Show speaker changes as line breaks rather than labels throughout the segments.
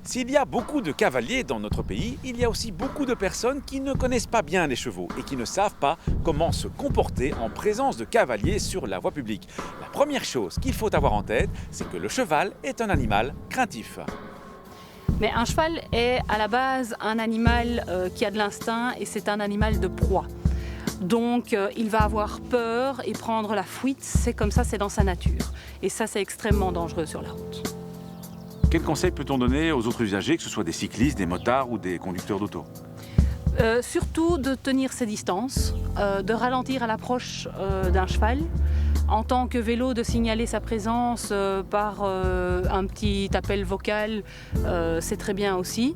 S'il y a beaucoup de cavaliers dans notre pays, il y a aussi beaucoup de personnes qui ne connaissent pas bien les chevaux et qui ne savent pas comment se comporter en présence de cavaliers sur la voie publique. La première chose qu'il faut avoir en tête, c'est que le cheval est un animal craintif.
Mais un cheval est à la base un animal qui a de l'instinct et c'est un animal de proie. Donc il va avoir peur et prendre la fuite, c'est comme ça, c'est dans sa nature. Et ça, c'est extrêmement dangereux sur la route.
Quel conseil peut-on donner aux autres usagers, que ce soit des cyclistes, des motards ou des conducteurs d'auto ?
Surtout de tenir ses distances, de ralentir à l'approche d'un cheval. En tant que vélo, de signaler sa présence par un petit appel vocal, c'est très bien aussi.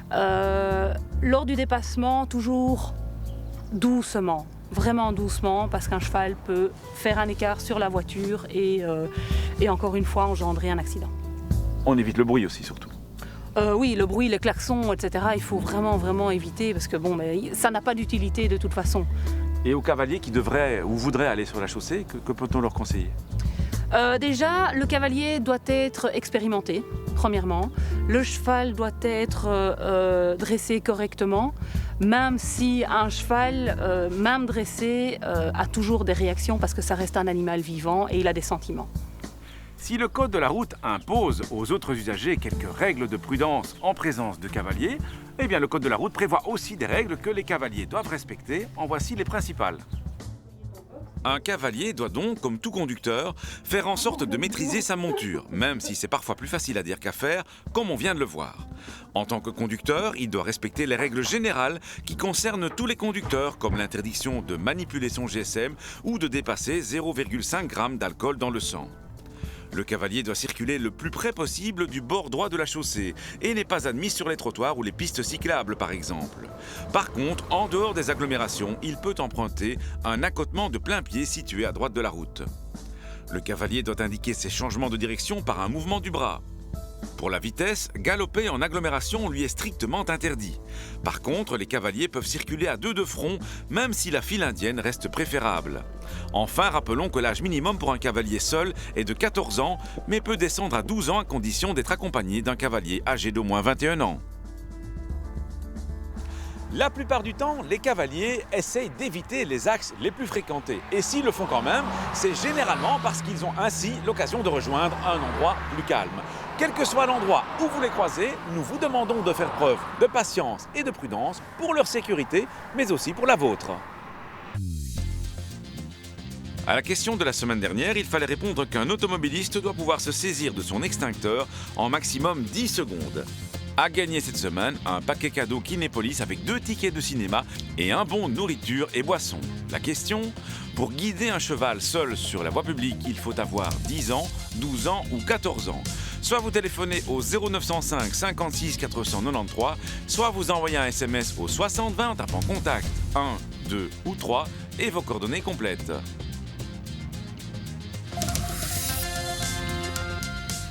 Lors du dépassement, toujours doucement, vraiment doucement, parce qu'un cheval peut faire un écart sur la voiture et encore une fois engendrer un accident.
On évite le bruit aussi, surtout.
Oui, le bruit, les klaxons, etc., il faut vraiment éviter parce que ça n'a pas d'utilité de toute façon.
Et aux cavaliers qui devraient ou voudraient aller sur la chaussée, que peut-on leur conseiller ?
Déjà, le cavalier doit être expérimenté, premièrement. Le cheval doit être dressé correctement, même si un cheval, même dressé, a toujours des réactions parce que ça reste un animal vivant et il a des sentiments.
Si le code de la route impose aux autres usagers quelques règles de prudence en présence de cavaliers, eh bien le code de la route prévoit aussi des règles que les cavaliers doivent respecter. En voici les principales. Un cavalier doit donc, comme tout conducteur, faire en sorte de maîtriser sa monture, même si c'est parfois plus facile à dire qu'à faire, comme on vient de le voir. En tant que conducteur, il doit respecter les règles générales qui concernent tous les conducteurs, comme l'interdiction de manipuler son GSM ou de dépasser 0,5 g d'alcool dans le sang. Le cavalier doit circuler le plus près possible du bord droit de la chaussée et n'est pas admis sur les trottoirs ou les pistes cyclables par exemple. Par contre, en dehors des agglomérations, il peut emprunter un accotement de plein pied situé à droite de la route. Le cavalier doit indiquer ses changements de direction par un mouvement du bras. Pour la vitesse, galoper en agglomération lui est strictement interdit. Par contre, les cavaliers peuvent circuler à deux de front, même si la file indienne reste préférable. Enfin, rappelons que l'âge minimum pour un cavalier seul est de 14 ans, mais peut descendre à 12 ans à condition d'être accompagné d'un cavalier âgé d'au moins 21 ans. La plupart du temps, les cavaliers essayent d'éviter les axes les plus fréquentés. Et s'ils le font quand même, c'est généralement parce qu'ils ont ainsi l'occasion de rejoindre un endroit plus calme. Quel que soit l'endroit où vous les croisez, nous vous demandons de faire preuve de patience et de prudence pour leur sécurité, mais aussi pour la vôtre. À la question de la semaine dernière, il fallait répondre qu'un automobiliste doit pouvoir se saisir de son extincteur en maximum 10 secondes. À gagner cette semaine, un paquet cadeau Kinépolis avec 2 tickets de cinéma et un bon nourriture et boissons. La question ? Pour guider un cheval seul sur la voie publique, il faut avoir 10 ans, 12 ans ou 14 ans. Soit vous téléphonez au 0905 56 493, soit vous envoyez un SMS au 6020 en tapant contact 1, 2 ou 3 et vos coordonnées complètes.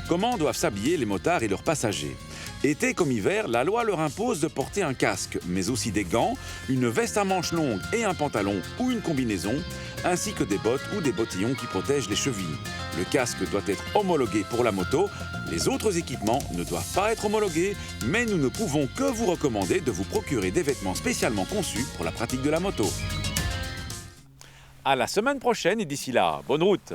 Comment doivent s'habiller les motards et leurs passagers ? Été comme hiver, la loi leur impose de porter un casque, mais aussi des gants, une veste à manches longues et un pantalon ou une combinaison, ainsi que des bottes ou des bottillons qui protègent les chevilles. Le casque doit être homologué pour la moto. Les autres équipements ne doivent pas être homologués, mais nous ne pouvons que vous recommander de vous procurer des vêtements spécialement conçus pour la pratique de la moto. À la semaine prochaine et d'ici là, bonne route!